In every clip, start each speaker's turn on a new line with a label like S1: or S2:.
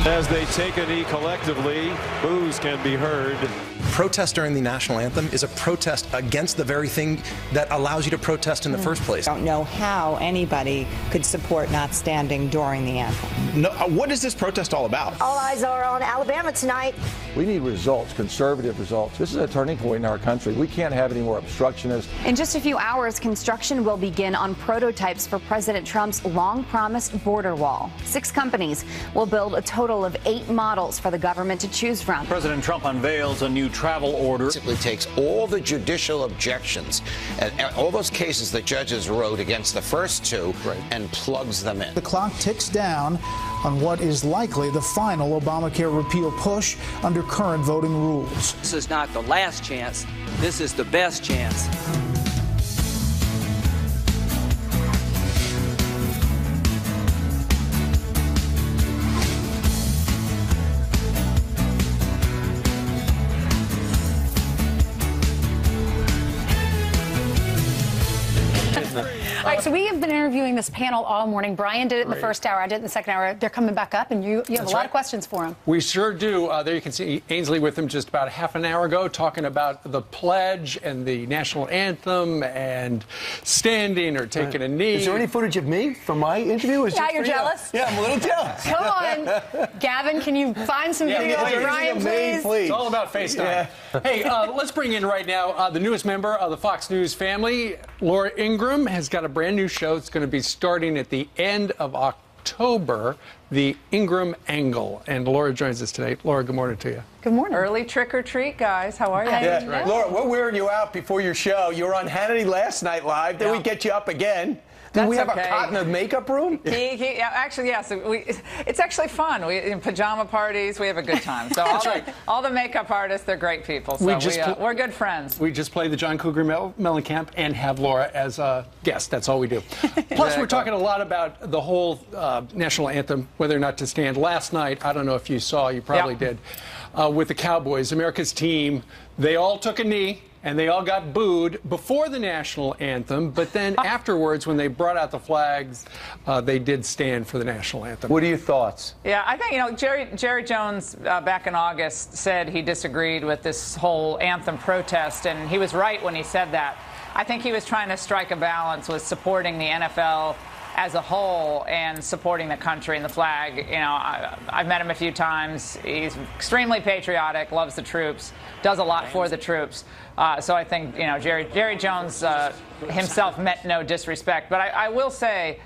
S1: As they take a knee collectively, boos can be heard.
S2: Protest during the national anthem is a protest against the very thing that allows you to protest in the first place.
S3: I don't know how anybody could support not standing during the anthem.
S4: No, what is this protest all about?
S5: All eyes are on Alabama tonight.
S6: We need results, conservative results. This is a turning point in our country. We can't have any more obstructionists.
S7: In just a few hours, construction will begin on prototypes for President Trump's long-promised border wall. 6 companies will build a total of 8 models for the government to choose from.
S8: President Trump unveils a new travel order.
S9: Basically takes all the judicial objections and all those cases that judges wrote against the first 2 and plugs them in.
S10: The clock ticks down on what is likely the final Obamacare repeal push under current voting rules.
S11: This is not the last chance. This is the best chance.
S12: All right, so we have been interviewing this panel all morning. Brian did it in the first hour. I did it in the second hour. They're coming back up, and you have a lot of questions for them.
S13: We sure do. There you can see Ainsley with them just about half an hour ago talking about the pledge and the national anthem and standing or taking a knee.
S14: Is there any footage of me from my interview?
S12: Yeah, you're jealous?
S14: Yeah, I'm a little jealous.
S12: Come on. Gavin, can you find some video of Brian, please?
S13: It's all about FaceTime. Yeah. Hey, let's bring in right now the newest member of the Fox News family. Laura Ingraham has got a brand new show. It's going to be starting at the end of October, The Ingraham Angle. And Laura joins us today. Laura, good morning to you.
S12: Good morning.
S15: Early trick or treat, guys. How are you?
S14: Yeah. Right. Laura, we're wearing you out before your show. You were on Hannity last night live. Then we get you up again. Do we have a cot in the makeup room?
S15: Actually, yes. It's actually fun. In pajama parties, we have a good time. So all the makeup artists, they're great people. So we're good friends.
S13: We just play the John Cougar Mellencamp and have Laura as a guest. That's all we do. Plus, we're talking a lot about the whole national anthem, whether or not to stand. Last night, I don't know if you saw, you probably did, with the Cowboys, America's team, they all took a knee. And they all got booed before the national anthem, but then afterwards, when they brought out the flags, they did stand for the national anthem.
S14: What are your thoughts?
S15: Yeah, I think, Jerry Jones back in August said he disagreed with this whole anthem protest, and he was right when he said that. I think he was trying to strike a balance with supporting the NFL as a whole and supporting the country and the flag. I've met him a few times. He's extremely patriotic, loves the troops, does a lot for the troops. So I think, Jerry Jones himself meant no disrespect. But I will say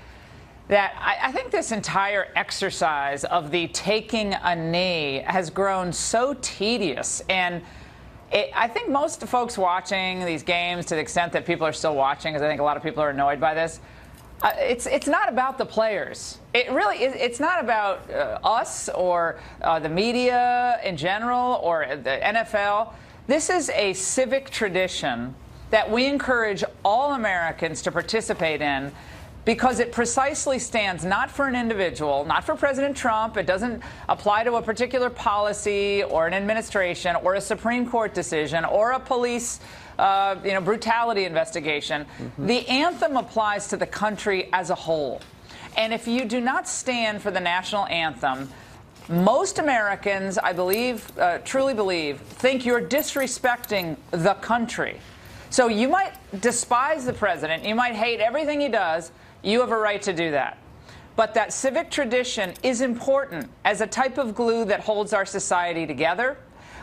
S15: that I think this entire exercise of the taking a knee has grown so tedious. And I think most folks watching these games, to the extent that people are still watching, because I think a lot of people are annoyed by this, it's not about the players. It really is. It's not about us or the media in general or the NFL. This is a civic tradition that we encourage all Americans to participate in because it precisely stands not for an individual, not for President Trump. It doesn't apply to a particular policy or an administration or a Supreme Court decision or a police brutality investigation. The anthem applies to the country as a whole. And if you do not stand for the national anthem, most Americans, I believe, truly believe, think you're disrespecting the country. So you might despise the president. You might hate everything he does. You have a right to do that. But that civic tradition is important as a type of glue that holds our society together.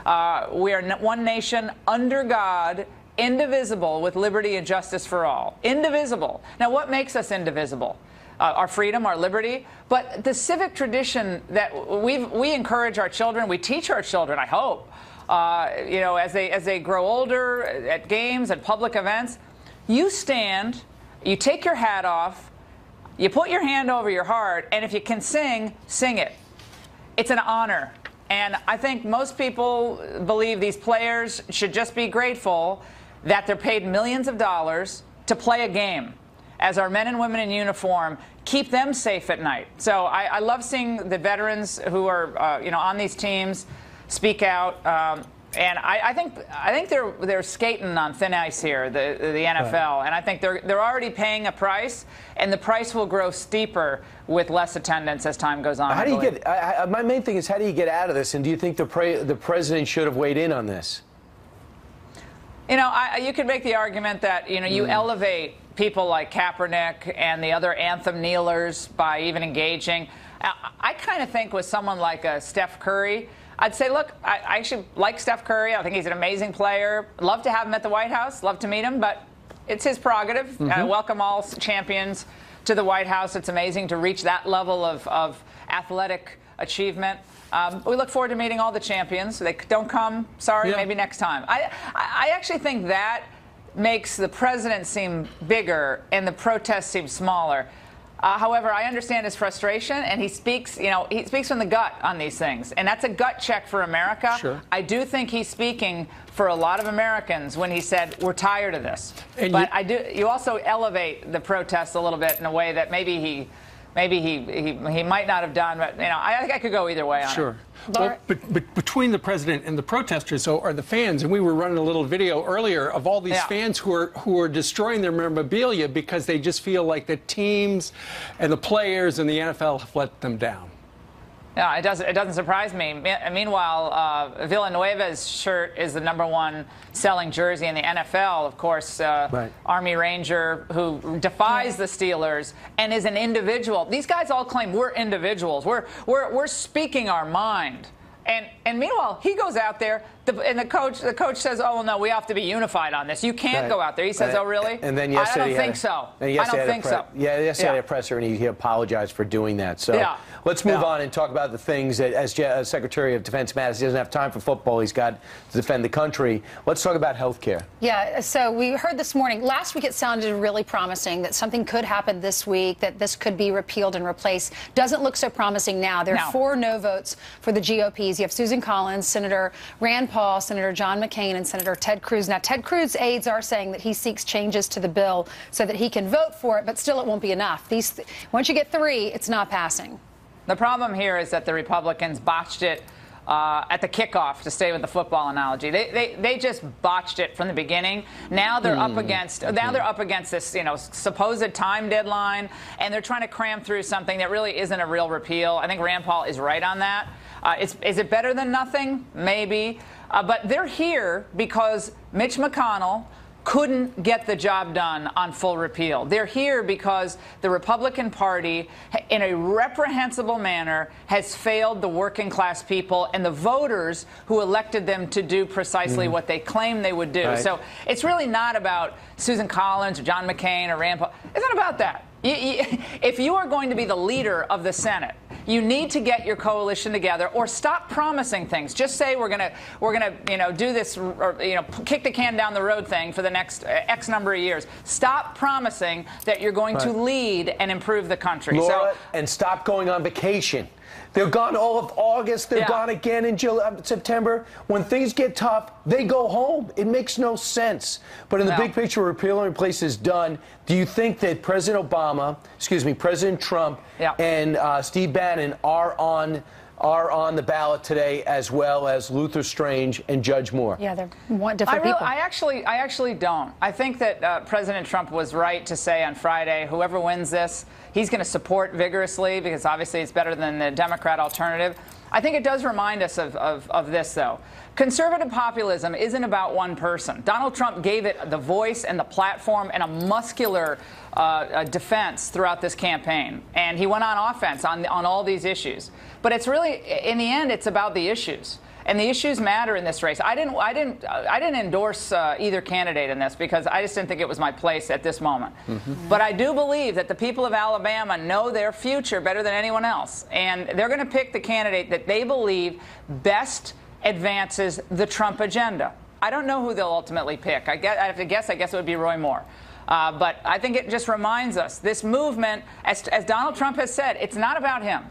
S15: We are one nation under God, indivisible, with liberty and justice for all. Indivisible. Now, what makes us indivisible? Our freedom, our liberty, but the civic tradition that we encourage our children, we teach our children, I hope, as they grow older, at games, at public events, you stand, you take your hat off, you put your hand over your heart, and if you can sing, sing it. It's an honor. And I think most people believe these players should just be grateful that they're paid millions of dollars to play a game, as our men and women in uniform keep them safe at night. So I love seeing the veterans who are on these teams speak out. And I think they're skating on thin ice here, the NFL, right. And I think they're already paying a price, and the price will grow steeper with less attendance as time goes on.
S14: How do you get? My main thing is, how do you get out of this? And do you think the president should have weighed in on this?
S15: You know, you could make the argument that you elevate people like Kaepernick and the other anthem kneelers by even engaging. I kind of think with someone like Steph Curry, I'd say, look, I actually like Steph Curry. I think he's an amazing player. Love to have him at the White House. Love to meet him, but it's his prerogative. Mm-hmm. Welcome all champions to the White House. It's amazing to reach that level of athletic achievement. We look forward to meeting all the champions. They don't come, sorry, maybe next time. I actually think that makes the president seem bigger and the protests seem smaller. However, I understand his frustration, and he speaks from the gut on these things, and that's a gut check for America. Sure. I do think he's speaking for a lot of Americans when he said we're tired of this. And but you also elevate the protests a little bit in a way that maybe he might not have done, but I think I could go either way on it.
S13: Well, but between the president and the protesters, so are the fans, and we were running a little video earlier of all these fans who are destroying their memorabilia because they just feel like the teams and the players and the NFL have let them down.
S15: Yeah, it doesn't surprise me. Meanwhile, Villanueva's shirt is the #1 selling jersey in the NFL. Of course, Army Ranger who defies the Steelers and is an individual. These guys all claim we're individuals. We're speaking our mind. And meanwhile, he goes out there, and the coach says, "Oh no, we have to be unified on this. You can't go out there." He says, "Oh really?"
S14: And then
S15: yesterday, I don't think so. I don't think so.
S14: Yeah, yesterday he had a presser, and he apologized for doing that. So let's move on and talk about the things that, as Secretary of Defense Mattis, he doesn't have time for football. He's got to defend the country. Let's talk about health care.
S12: Yeah. So we heard this morning. Last week it sounded really promising that something could happen this week, that this could be repealed and replaced. Doesn't look so promising now. There are 4 no votes for the GOPs. You have Susan Collins, Senator Rand Paul, Senator John McCain, and Senator Ted Cruz. Now, Ted Cruz's aides are saying that he seeks changes to the bill so that he can vote for it, but still it won't be enough. Once you get 3, it's not passing.
S15: The problem here is that the Republicans botched it at the kickoff, to stay with the football analogy. They just botched it from the beginning. Now they're up against this supposed time deadline, and they're trying to cram through something that really isn't a real repeal. I think Rand Paul is right on that. Is it better than nothing? Maybe. But they're here because Mitch McConnell couldn't get the job done on full repeal. They're here because the Republican Party, in a reprehensible manner, has failed the working class people and the voters who elected them to do precisely what they claim they would do. Right. So it's really not about Susan Collins or John McCain or Rand Paul. It's not about that. If you are going to be the leader of the Senate, you need to get your coalition together, or stop promising things. Just say we're gonna do this, or kick the can down the road thing for the next X number of years. Stop promising that you're going to lead and improve the country.
S14: Laura, and stop going on vacation. They're gone all of August. They're gone again in September. When things get tough, they go home. It makes no sense. But in the big picture, repeal and replace is done. Do you think that President Trump and Steve Bannon are on the ballot today, as well as Luther Strange and Judge Moore?
S12: Yeah, they're different people.
S15: I actually don't. I think that President Trump was right to say on Friday, whoever wins this, he's going to support vigorously, because obviously it's better than the Democrat alternative. I think it does remind us of this, though. Conservative populism isn't about one person. Donald Trump gave it the voice and the platform and a muscular defense throughout this campaign. And he went on offense on all these issues. But it's really, in the end, it's about the issues. And the issues matter in this race. I didn't endorse either candidate in this, because I just didn't think it was my place at this moment. But I do believe that the people of Alabama know their future better than anyone else, and they're going to pick the candidate that they believe best advances the Trump agenda. I don't know who they'll ultimately pick. I have to guess. I guess it would be Roy Moore. But I think it just reminds us, this movement, as Donald Trump has said, it's not about him.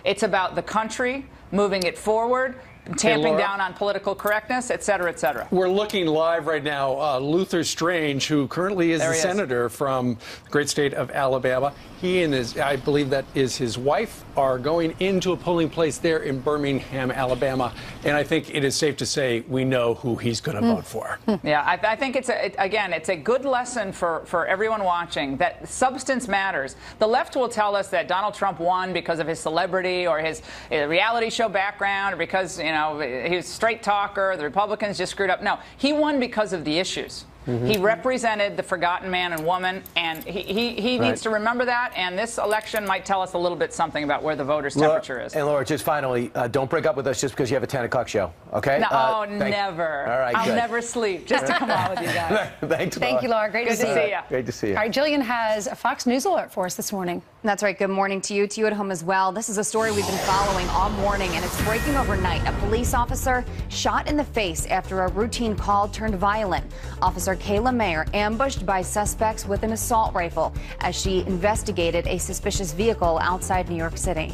S15: It's about the country, moving it forward. tamping down on political correctness, et cetera, et cetera.
S13: We're looking live right now. Luther Strange, who currently is the senator from the great state of Alabama, he and I believe that is his wife, are going into a polling place there in Birmingham, Alabama. And I think it is safe to say we know who he's going to vote for.
S15: Yeah, I think it's a good lesson for everyone watching that substance matters. The left will tell us that Donald Trump won because of his celebrity or his reality show background or because, he was a straight talker, the Republicans just screwed up. No, he won because of the issues. He represented the forgotten man and woman, and he needs to remember that, and this election might tell us a little bit something about where the voters' temperature is.
S14: And Laura, just finally, don't break up with us just because you have a 10 o'clock show, okay?
S15: No, never.
S14: All right,
S15: I'll never sleep just to come on with you guys.
S14: Thanks,
S12: Thank you, Laura. Great to see you.
S14: Great to see you.
S12: All right, Jillian has a Fox News alert for us this morning.
S7: That's right. Good morning to you at home as well. This is a story we've been following all morning, and it's breaking overnight. A police officer shot in the face after a routine call turned violent. Officer Kayla Mayer ambushed by suspects with an assault rifle as she investigated a suspicious vehicle outside New York City.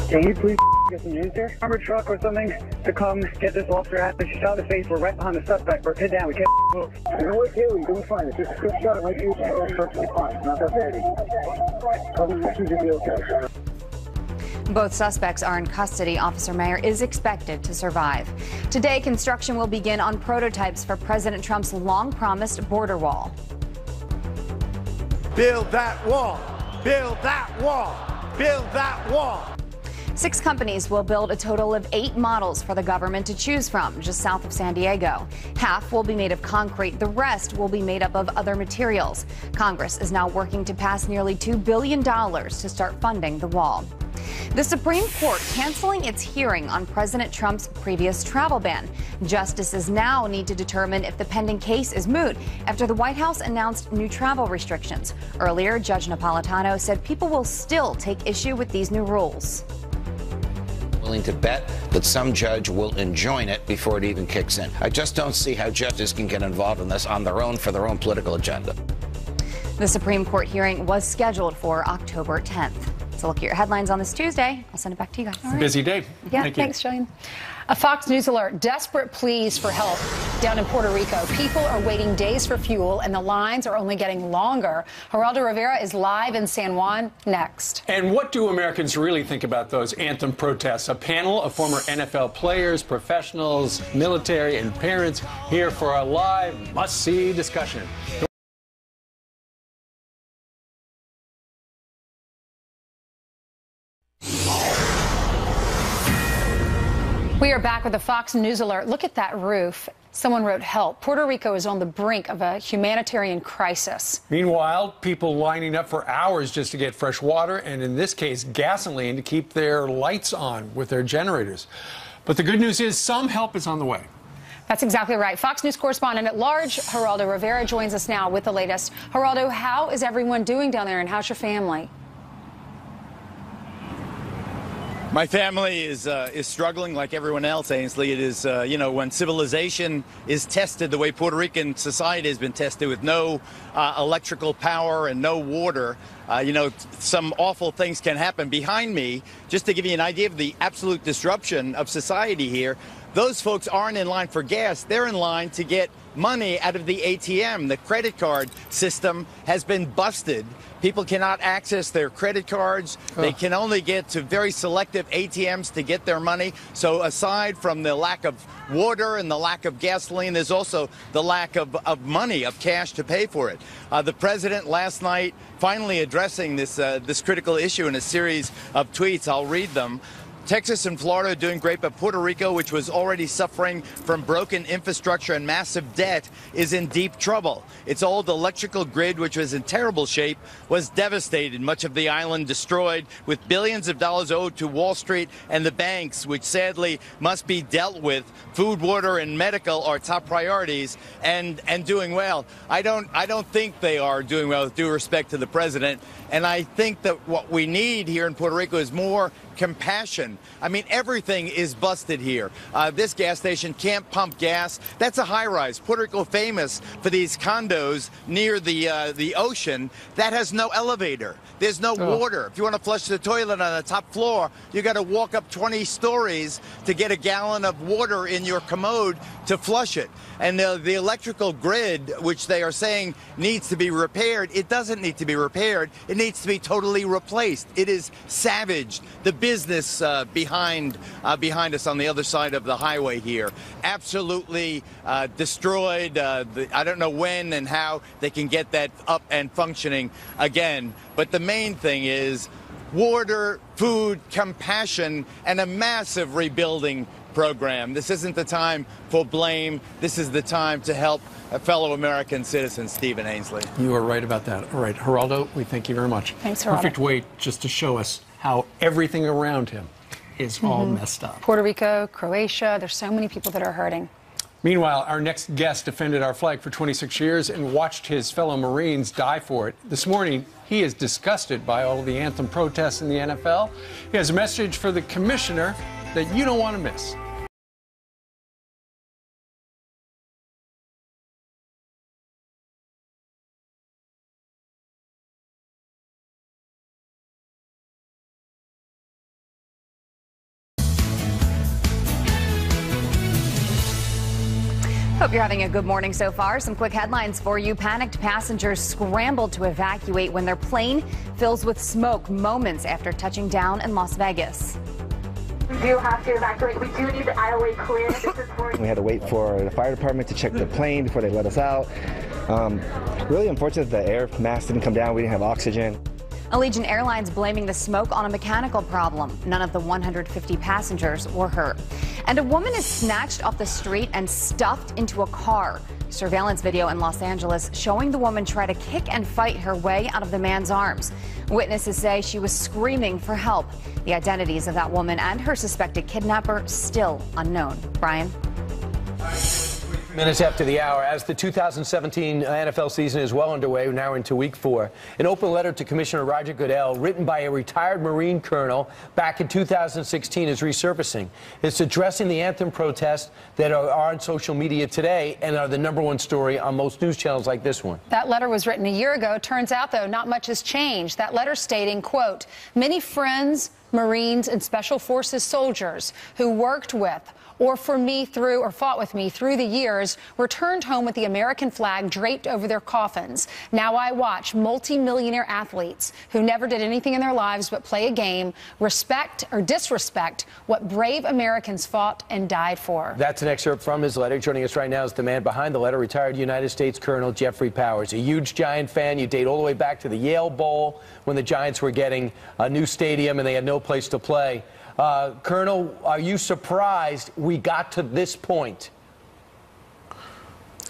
S16: Can you please get some news there? Armored truck or something to come get this officer out. She shot in the face. We're right behind the suspect. We're pinned down. We can't move. We're Haley. Doing fine. It's just a quick shot right here. That's perfectly fine. Not that bad. Public sections will be okay.
S7: Both suspects are in custody. Officer Mayer is expected to survive. Today, construction will begin on prototypes for President Trump's long-promised border wall.
S17: Build that wall. Build that wall. Build that wall.
S7: 6 companies will build a total of 8 models for the government to choose from just south of San Diego. Half will be made of concrete. The rest will be made up of other materials. Congress is now working to pass nearly $2 billion to start funding the wall. The Supreme Court canceling its hearing on President Trump's previous travel ban. Justices now need to determine if the pending case is moot after the White House announced new travel restrictions. Earlier, Judge Napolitano said people will still take issue with these new rules.
S9: Willing to bet that some judge will enjoin it before it even kicks in. I just don't see how judges can get involved in this on their own for their own political agenda.
S7: The Supreme Court hearing was scheduled for October 10th. So look at your headlines on this Tuesday. I'll send it back to you guys.
S13: Right. Busy day.
S12: Yeah,
S13: Thank you.
S12: Thanks, Jillian. A Fox News alert. Desperate pleas for help down in Puerto Rico. People are waiting days for fuel, and the lines are only getting longer. Geraldo Rivera is live in San Juan next.
S13: And what do Americans really think about those anthem protests? A panel of former NFL players, professionals, military, and parents here for a live, must-see discussion.
S12: We are back with a Fox News alert. Look at that roof. Someone wrote, help. Puerto Rico is on the brink of a humanitarian crisis.
S13: Meanwhile, people lining up for hours just to get fresh water and, in this case, gasoline to keep their lights on with their generators. But the good news is some help is on the way.
S12: That's exactly right. Fox News correspondent at large, Geraldo Rivera, joins us now with the latest. Geraldo, how is everyone doing down there, and how's your family?
S18: My family is struggling like everyone else, Ainsley. It is, when civilization is tested the way Puerto Rican society has been tested with no electrical power and no water, some awful things can happen. Behind me, just to give you an idea of the absolute disruption of society here, those folks aren't in line for gas. They're in line to get money out of the ATM. The credit card system has been busted. People cannot access their credit cards. They can only get to very selective ATMs to get their money. So aside from the lack of water and the lack of gasoline, there's also the lack of money, of cash to pay for it. The president last night finally addressing this critical issue in a series of tweets. I'll read them. Texas and Florida are doing great, but Puerto Rico, which was already suffering from broken infrastructure and massive debt, is in deep trouble. Its old electrical grid, which was in terrible shape, was devastated. Much of the island destroyed, with billions of dollars owed to Wall Street and the banks, which sadly must be dealt with. Food, water, and medical are top priorities, and doing well. I don't think they are doing well, with due respect to the president. And I think that what we need here in Puerto Rico is more compassion again. I mean, everything is busted here. This gas station can't pump gas. That's a high-rise. Puerto Rico famous for these condos near the ocean that has no elevator. There's no water. If you want to flush the toilet on the top floor, you got to walk up 20 stories to get a gallon of water in your commode to flush it. And the electrical grid, which they are saying needs to be repaired, it doesn't need to be repaired. It needs to be totally replaced. It is savaged. The business behind us on the other side of the highway here, absolutely destroyed. I don't know when and how they can get that up and functioning again. But the main thing is water, food, compassion, and a massive rebuilding program. This isn't the time for blame. This is the time to help a fellow American citizen, Stephen Ainsley.
S13: You are right about that. All right, Geraldo, we thank you very much.
S12: Thanks, Geraldo.
S13: Perfect way just to show us how everything around him is all messed up.
S12: Puerto Rico, Croatia, there's so many people that are hurting.
S13: Meanwhile, our next guest defended our flag for 26 years and watched his fellow Marines die for it. This morning, he is disgusted by all of the anthem protests in the NFL. He has a message for the commissioner that you don't want to miss.
S7: Hope you're having a good morning so far. Some quick headlines for you. Panicked passengers scrambled to evacuate when their plane fills with smoke moments after touching down in Las Vegas.
S5: We do have to evacuate. We do need the aisleway clear. This is for...
S19: We had to wait for the fire department to check the plane before they let us out. Really unfortunate the air mask didn't come down. We didn't have oxygen.
S7: Allegiant Airlines blaming the smoke on a mechanical problem. None of the 150 passengers were hurt. And a woman is snatched off the street and stuffed into a car. Surveillance video in Los Angeles showing the woman try to kick and fight her way out of the man's arms. Witnesses say she was screaming for help. The identities of that woman and her suspected kidnapper still unknown. Brian?
S14: Minutes after the hour, as the 2017 NFL season is well underway, we're now into week 4. An open letter to Commissioner Roger Goodell, written by a retired Marine colonel back in 2016, is resurfacing. It's addressing the anthem protests that are on social media today and are the #1 story on most news channels like this one.
S12: That letter was written a year ago. Turns out, though, not much has changed. That letter stating, quote, many friends, Marines, and Special Forces soldiers who worked with or for me through or fought with me through the years returned home with the American flag draped over their coffins. Now I watch multi-millionaire athletes who never did anything in their lives but play a game, respect or disrespect what brave Americans fought and died for.
S14: That's an excerpt from his letter. Joining us right now is the man behind the letter, retired United States Colonel Jeffrey Powers, a huge Giant fan. You date all the way back to the Yale Bowl when the Giants were getting a new stadium and they had no place to play. Colonel, are you surprised we got to this point?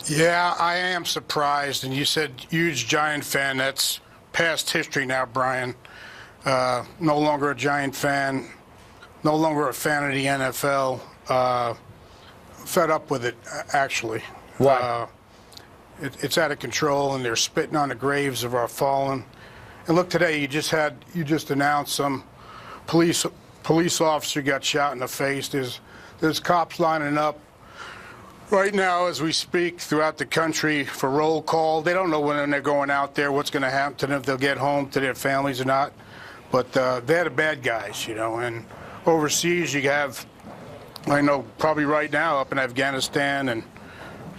S20: Yeah, I am surprised. And you said huge Giant fan. That's past history now, Brian. No longer a Giant fan. No longer a fan of the NFL. Fed up with it, actually.
S14: Why?
S20: It's out of control, and they're spitting on the graves of our fallen. And look, today you just announced some police officer got shot in the face. There's cops lining up right now as we speak throughout the country for roll call. They don't know when they're going out there, what's going to happen to them, if they'll get home to their families or not. But they're the bad guys, you know. And overseas you have, I know probably right now up in Afghanistan and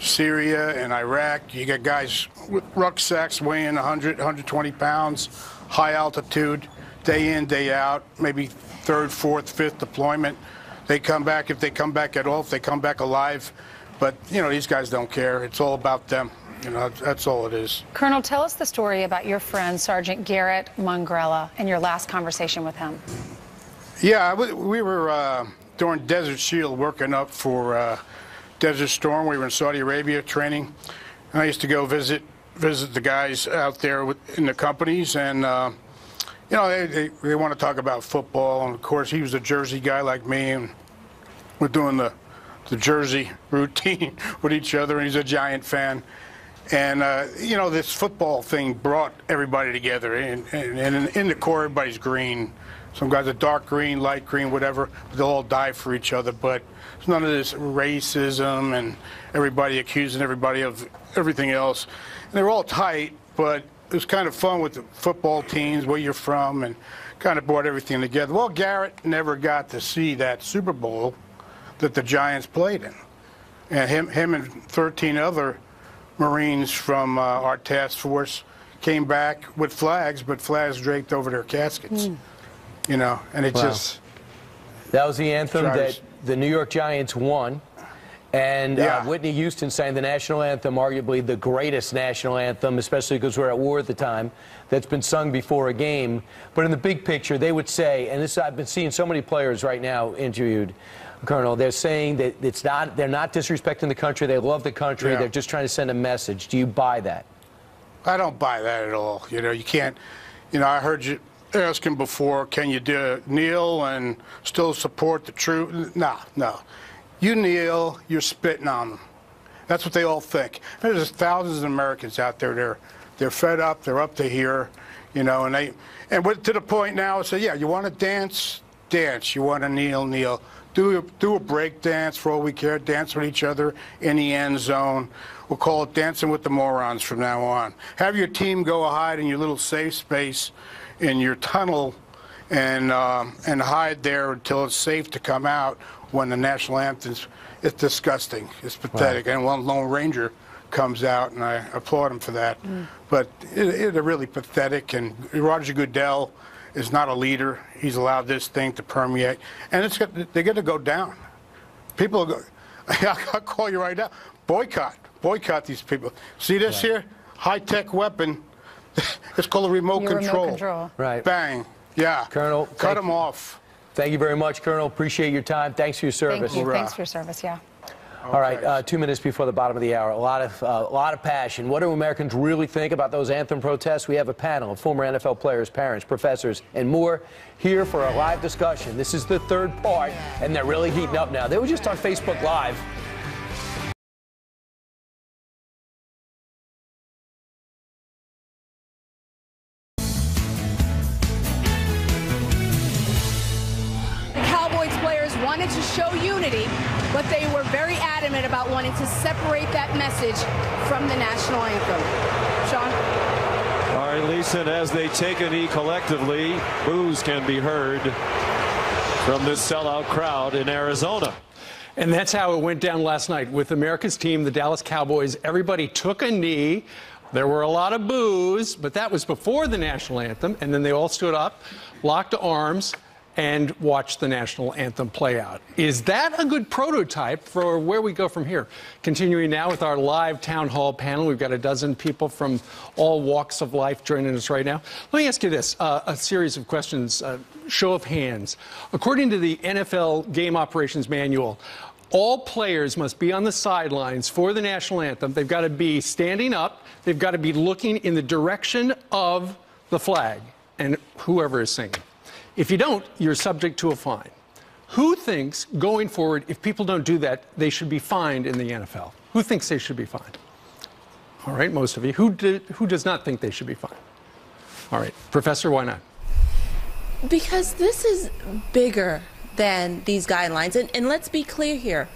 S20: Syria and Iraq, you got guys with rucksacks weighing 100, 120 pounds, high altitude, day in, day out, maybe 3rd, 4th, 5th deployment. They come back, if they come back at all, if they come back alive. But, you know, these guys don't care. It's all about them. You know, that's all it is.
S12: Colonel, tell us the story about your friend, Sergeant Garrett Mongrella, and your last conversation with him.
S20: Yeah, we were during Desert Shield working up for Desert Storm. We were in Saudi Arabia training. And I used to go visit the guys out there in the companies, and you know, they want to talk about football, and of course he was a Jersey guy like me, and we're doing the Jersey routine with each other, and he's a Giant fan. And, you know, this football thing brought everybody together. And in the core, everybody's green. Some guys are dark green, light green, whatever. They'll all die for each other. But there's none of this racism and everybody accusing everybody of everything else. And they're all tight, but it was kind of fun with the football teams, where you're from, and kind of brought everything together. Well, Garrett never got to see that Super Bowl that the Giants played in. And him and 13 other Marines from our task force came back with flags, but flags draped over their caskets. You know, and it just...
S14: That was the anthem that the New York Giants won. And Whitney Houston sang the national anthem, arguably the greatest national anthem, especially because we're at war at the time, that's been sung before a game. But in the big picture, they would say, and this I've been seeing so many players right now interviewed, Colonel, they're saying that they're not disrespecting the country, they love the country, they're just trying to send a message. Do you buy that?
S20: I don't buy that at all. You know, you can't, you know, I heard you ask him before, can you kneel and still support the truth? No. You kneel, you're spitting on them. That's what they all think. There's thousands of Americans out there. They're fed up. They're up to here, you know. And we're to the point now. Say, yeah, you want to dance, dance. You want to kneel, kneel. Do a break dance for all we care. Dance with each other in the end zone. We'll call it dancing with the morons from now on. Have your team go hide in your little safe space in your tunnel and hide there until it's safe to come out. When the national anthem's, it's disgusting. It's pathetic. And one Lone Ranger comes out, and I applaud him for that. But they're really pathetic. And Roger Goodell is not a leader. He's allowed this thing to permeate, and they're going to go down. People are going. I'll call you right now. Boycott these people. See this here? High-tech weapon. It's called a remote control.
S14: Right.
S20: Bang. Yeah.
S14: Colonel,
S20: cut them off.
S14: Thank you very much, Colonel. Appreciate your time. Thanks for your service.
S12: Thank you. Thanks for your service,
S20: Okay.
S14: All right, 2 minutes before the bottom of the hour. A lot of passion. What do Americans really think about those anthem protests? We have a panel of former NFL players, parents, professors, and more here for a live discussion. This is the third part, and they're really heating up now. They were just on Facebook Live.
S21: Wanted to show unity, but they were very adamant about wanting to separate that message from the national anthem. Sean?
S1: All right, Lisa, and as they take a knee collectively, boos can be heard from this sellout crowd in Arizona.
S13: And that's how it went down last night with America's team, the Dallas Cowboys. Everybody took a knee. There were a lot of boos, but that was before the national anthem. And then they all stood up, locked arms, and watch the national anthem play out. Is that a good prototype for where we go from here? Continuing now with our live town hall panel. We've got a dozen people from all walks of life joining us right now. Let me ask you this, a series of questions, show of hands. According to the NFL Game Operations Manual, all players must be on the sidelines for the national anthem. They've got to be standing up. They've got to be looking in the direction of the flag and whoever is singing. If you don't, you're subject to a fine. Who thinks, going forward, if people don't do that, they should be fined in the NFL? Who thinks they should be fined? All right, most of you. Who does not think they should be fined? All right, Professor, why not?
S22: Because this is bigger than these guidelines. And let's be clear here.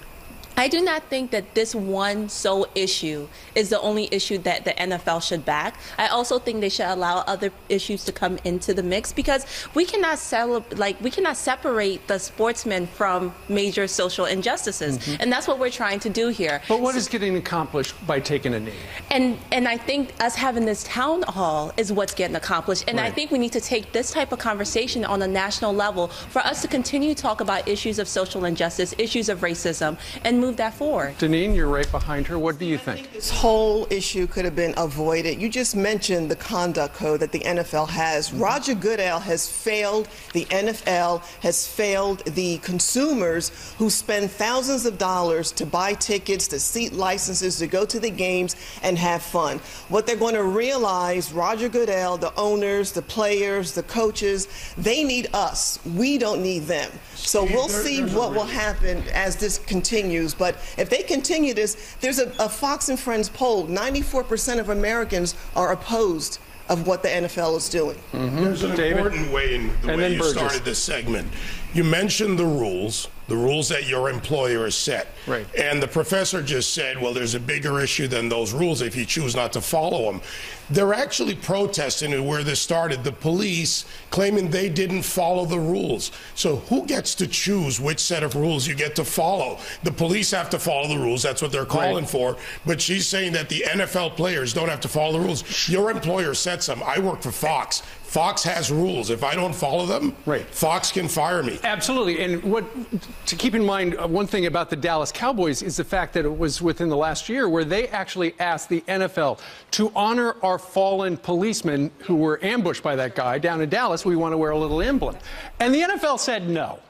S22: I do not think that this one sole issue is the only issue that the NFL should back. I also think they should allow other issues to come into the mix because we cannot separate the sportsmen from major social injustices, and that's what we're trying to do here.
S13: But what is getting accomplished by taking a knee?
S22: And I think us having this town hall is what's getting accomplished, and I think we need to take this type of conversation on a national level for us to continue to talk about issues of social injustice, issues of racism, and move that forward.
S13: Deneen, you're right behind her. What do you think?
S23: This whole issue could have been avoided. You just mentioned the conduct code that the NFL has. Roger Goodell has failed the NFL, has failed the consumers who spend thousands of dollars to buy tickets, to seat licenses, to go to the games and have fun. What they're going to realize, Roger Goodell, the owners, the players, the coaches, they need us. We don't need them. So we'll see what will happen as this continues. But if they continue this, there's a Fox and Friends poll. 94% of Americans are opposed of what the NFL is doing.
S2: There's an important way in the way you started this segment. You mentioned the rules that your employer has set.
S13: Right.
S2: And the professor just said, well, there's a bigger issue than those rules if you choose not to follow them. They're actually protesting where this started, the police claiming they didn't follow the rules. So who gets to choose which set of rules you get to follow? The police have to follow the rules. That's what they're calling for. But she's saying that the NFL players don't have to follow the rules. Your employer sets them. I work for Fox. Fox has rules. If I don't follow them, Fox can fire me.
S13: Absolutely. And to keep in mind, one thing about the Dallas Cowboys is the fact that it was within the last year where they actually asked the NFL to honor our fallen policemen who were ambushed by that guy down in Dallas. We want to wear a little emblem. And the NFL said no.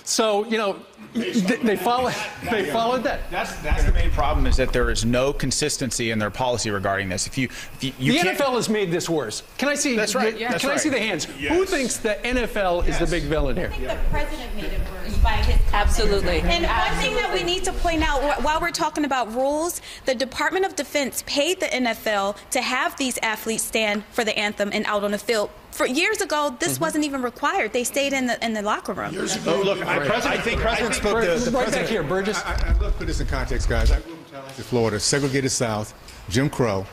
S13: So, you know, they followed that.
S3: That's the main problem, is that there is no consistency in their policy regarding this. If you
S13: the NFL has made this worse. Can I see?
S3: That's right.
S13: Can I see the hands? Yes. Who thinks the NFL is the big villain here?
S4: I think the president made it worse by his comments.
S24: Absolutely.
S4: And one thing that we need to point out while we're talking about rules, the Department of Defense paid the NFL to have these athletes stand for the anthem and out on the field. For years ago, this wasn't even required. They stayed in the locker room.
S3: Look, I think President spoke to
S13: right back here, Burgess.
S25: I'd love to put this in context, guys. I grew up in Tallahassee, Florida, segregated South, Jim Crow.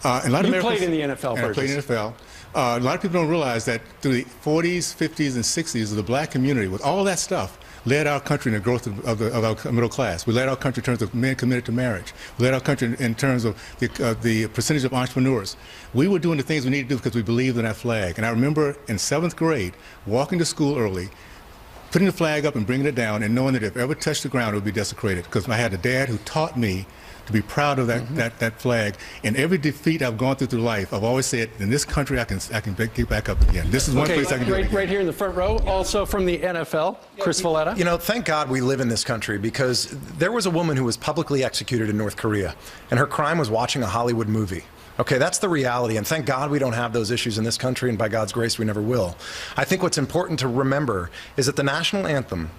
S25: A lot of
S13: you played in the NFL,
S25: Burgess. I played in the NFL. A lot of people don't realize that through the 40s, 50s, and 60s, the black community, with all that stuff, led our country in the growth of our middle class. We led our country in terms of men committed to marriage. We led our country in terms of the percentage of entrepreneurs. We were doing the things we needed to do because we believed in that flag. And I remember in 7th grade, walking to school early, putting the flag up and bringing it down, and knowing that if it ever touched the ground, it would be desecrated. Because I had a dad who taught me to be proud of that flag. And every defeat I've gone through life, I've always said, in this country, I can get back up again. This is one place I can do it again.
S13: Right here in the front row, also from the NFL, Chris Valletta.
S26: You know, thank God we live in this country, because there was a woman who was publicly executed in North Korea, and her crime was watching a Hollywood movie. Okay, that's the reality, and thank God we don't have those issues in this country, and by God's grace we never will. I think what's important to remember is that the national anthem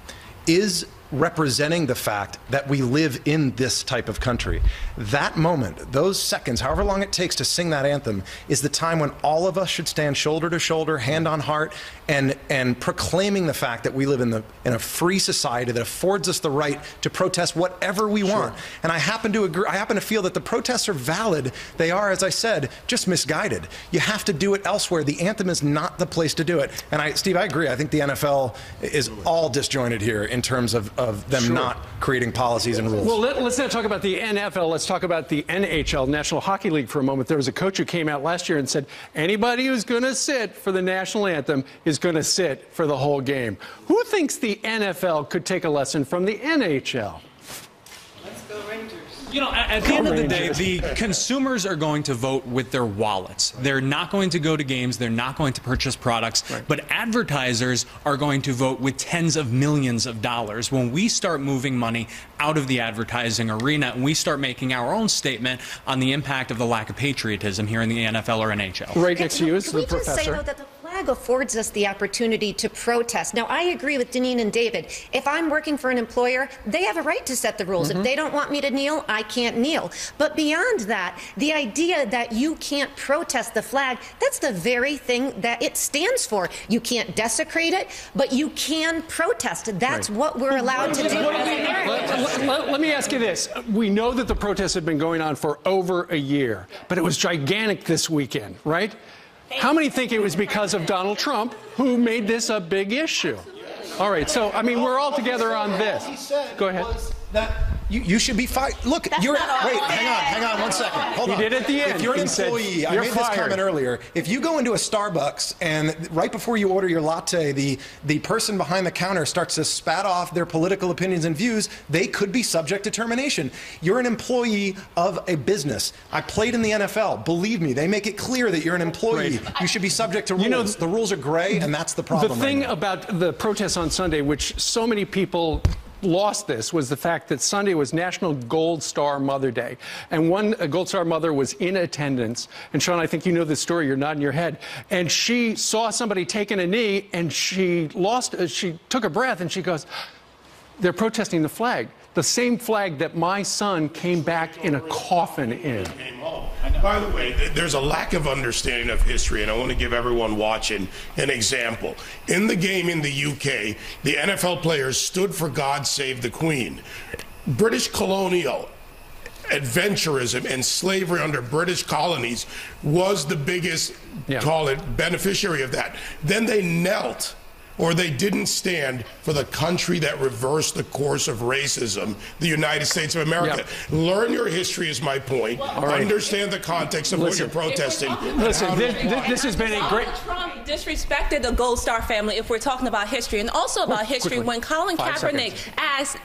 S26: is representing the fact that we live in this type of country. That moment, those seconds, however long it takes to sing that anthem, is the time when all of us should stand shoulder to shoulder, hand on heart, and proclaiming the fact that we live in a free society that affords us the right to protest whatever we want. And I happen to agree. I happen to feel that the protests are valid. They are, as I said, just misguided. You have to do it elsewhere. The anthem is not the place to do it. And Steve, I agree. I think the NFL is all disjointed here in terms of them not creating policies and rules.
S13: Well, let's not talk about the NFL. Let's talk about the NHL, National Hockey League, for a moment. There was a coach who came out last year and said, anybody who's going to sit for the national anthem is going to sit for the whole game. Who thinks the NFL could take a lesson from the NHL?
S24: Let's go Rangers.
S27: You know, at the end of the day, the consumers are going to vote with their wallets. They're not going to go to games. They're not going to purchase products. But advertisers are going to vote with tens of millions of dollars. When we start moving money out of the advertising arena and we start making our own statement on the impact of the lack of patriotism here in the NFL or NHL.
S13: Right next to you is the professor.
S28: Just say, though, that the flag affords us the opportunity to protest. Now, I agree with Deneen and David. If I'm working for an employer, they have a right to set the rules. If they don't want me to kneel, I can't kneel. But beyond that, the idea that you can't protest the flag, that's the very thing that it stands for. You can't desecrate it, but you can protest. That's what we're allowed to do.
S13: Let me ask you this. We know that the protests have been going on for over a year, but it was gigantic this weekend, right? How many think it was because of Donald Trump who made this a big issue? All right, so, I mean, we're all together on this. Go ahead.
S26: That you should be fired. Look, hang on 1 second. Hold on.
S13: He did at the end.
S26: If you're an employee, I made this comment earlier. If you go into a Starbucks and right before you order your latte, the person behind the counter starts to spat off their political opinions and views, they could be subject to termination. You're an employee of a business. I played in the NFL. Believe me, they make it clear that you're an employee. You should be subject to rules. You know, the rules are gray, and that's the problem.
S13: The thing about the protests on Sunday, which so many people lost this was the fact that Sunday was National Gold Star Mother Day. And one Gold Star mother was in attendance. And Sean, I think you know this story. You're nodding your head. And she saw somebody taking a knee, and she took a breath, and she goes, they're protesting the flag. The same flag that my son came back in a coffin in.
S2: By the way, there's a lack of understanding of history, and I want to give everyone watching an example. In the game in the UK, the NFL players stood for God Save the Queen. British colonial adventurism and slavery under British colonies was the biggest, call it, beneficiary of that. Then they knelt, or they didn't stand for the country that reversed the course of racism, the United States of America. Learn your history is my point. Understand the context of what you're protesting.
S13: Listen, this has been a great...
S22: Trump disrespected the Gold Star family if we're talking about history. And also about history, when Colin Kaepernick asked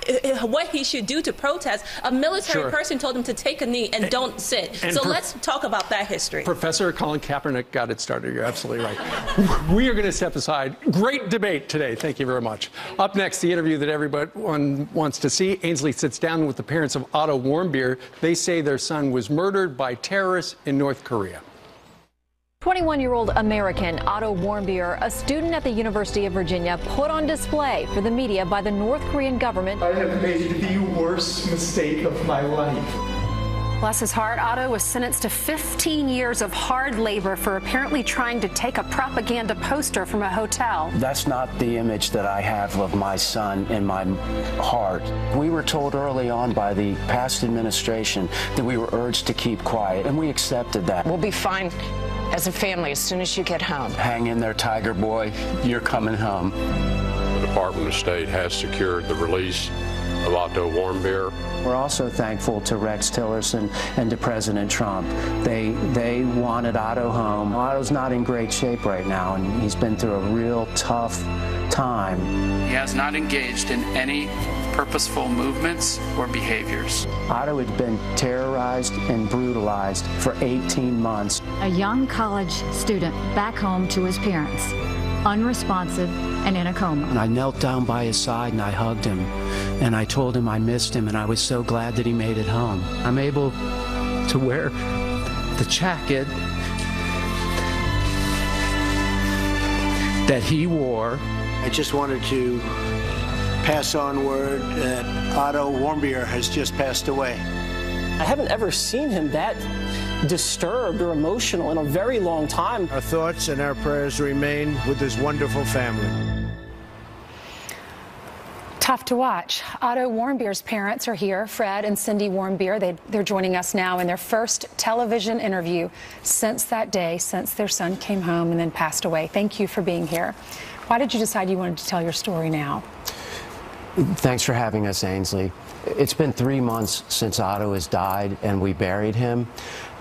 S22: what he should do to protest, a military person told him to take a knee and don't sit. So let's talk about that history.
S13: Professor Colin Kaepernick got it started. You're absolutely right. We are going to step aside. Great debate today. Thank you very much. Up next, the interview that everyone wants to see. Ainsley sits down with the parents of Otto Warmbier. They say their son was murdered by terrorists in North Korea.
S6: 21-year-old American Otto Warmbier, a student at the University of Virginia, put on display for the media by the North Korean government.
S8: I have made the worst mistake of my life.
S12: Bless his heart, Otto was sentenced to 15 years of hard labor for apparently trying to take a propaganda poster from a hotel.
S9: That's not the image that I have of my son in my heart. We were told early on by the past administration that we were urged to keep quiet, and we accepted that.
S10: We'll be fine as a family as soon as you get home.
S9: Hang in there, Tiger Boy. You're coming home.
S11: The Department of State has secured the release of Otto Warmbier.
S9: We're also thankful to Rex Tillerson and to President Trump. They wanted Otto home. Otto's not in great shape right now, and he's been through a real tough time.
S15: He has not engaged in any purposeful movements or behaviors.
S9: Otto had been terrorized and brutalized for 18 months.
S6: A young college student back home to his parents, unresponsive and in a coma.
S9: And I knelt down by his side and I hugged him, and I told him I missed him, and I was so glad that he made it home. I'm able to wear the jacket that he wore.
S16: I just wanted to pass on word that Otto Warmbier has just passed away.
S17: I haven't ever seen him that disturbed or emotional in a very long time.
S16: Our thoughts and our prayers remain with his wonderful family.
S12: Tough to watch. Otto Warmbier's parents are here, Fred and Cindy Warmbier. They're joining us now in their first television interview since that day, since their son came home and then passed away. Thank you for being here. Why did you decide you wanted to tell your story now?
S9: Thanks for having us, Ainsley. It's been 3 months since Otto has died, and we buried him.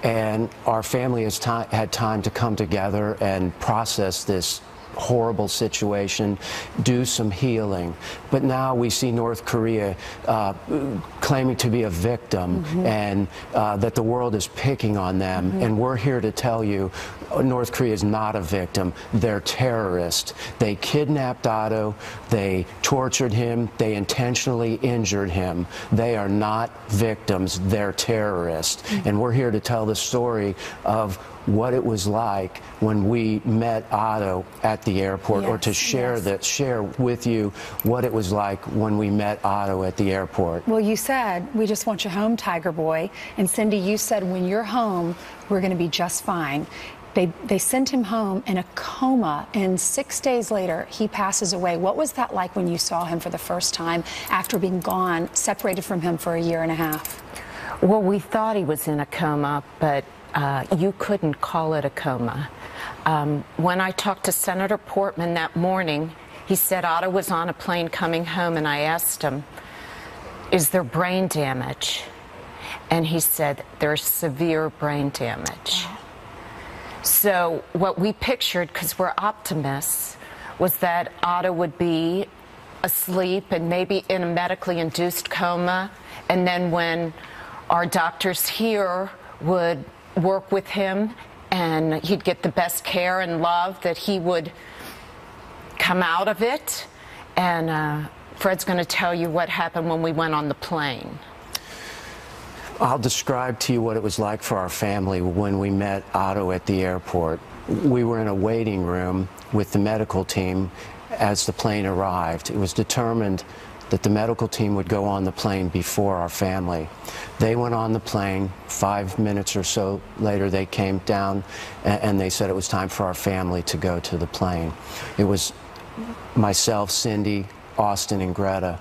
S9: And our family has had time to come together and process this horrible situation, do some healing. But now we see North Korea claiming to be a victim, and that the world is picking on them. And we're here to tell you, North Korea is not a victim. They're terrorists. They kidnapped Otto. They tortured him. They intentionally injured him. They are not victims. They're terrorists. And we're here to tell the story of what it was like when we met Otto at the airport, or to share with you what it was like when we met Otto at the airport.
S12: Well, you said, we just want you home, Tiger Boy. And Cindy, you said, when you're home, we're going to be just fine. They sent him home in a coma, and 6 days later, he passes away. What was that like when you saw him for the first time after being gone, separated from him for a year and a half?
S10: Well, we thought he was in a coma, but you couldn't call it a coma. When I talked to Senator Portman that morning, he said Otto was on a plane coming home, and I asked him, is there brain damage? And he said, there's severe brain damage. So what we pictured, because we're optimists, was that Otto would be asleep and maybe in a medically induced coma, and then when our doctors here would work with him and he'd get the best care and love, that he would come out of it and Fred's going to tell you what happened when we went on the plane.
S9: I'll describe to you what it was like for our family when we met Otto at the airport. We were in a waiting room with the medical team as the plane arrived. It was determined that the medical team would go on the plane before our family. They went on the plane. 5 minutes or so later, they came down and they said it was time for our family to go to the plane. It was myself, Cindy, Austin, and Greta.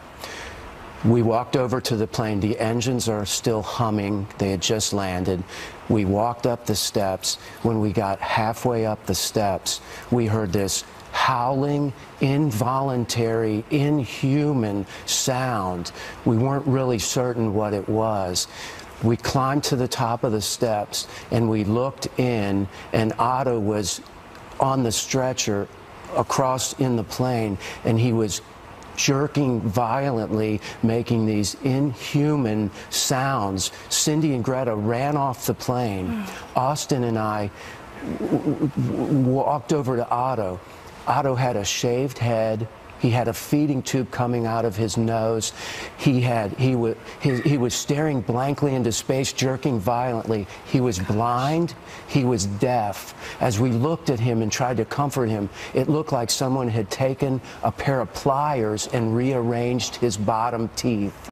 S9: We walked over to the plane. The engines are still humming. They had just landed. We walked up the steps. When we got halfway up the steps, we heard this howling, involuntary, inhuman sound. We weren't really certain what it was. We climbed to the top of the steps and we looked in, and Otto was on the stretcher across in the plane, and he was jerking violently, making these inhuman sounds. Cindy and Greta ran off the plane. Austin and I walked over to Otto. Otto had a shaved head. He had a feeding tube coming out of his nose. He was staring blankly into space, jerking violently. He was blind. He was deaf. As we looked at him and tried to comfort him, it looked like someone had taken a pair of pliers and rearranged his bottom teeth.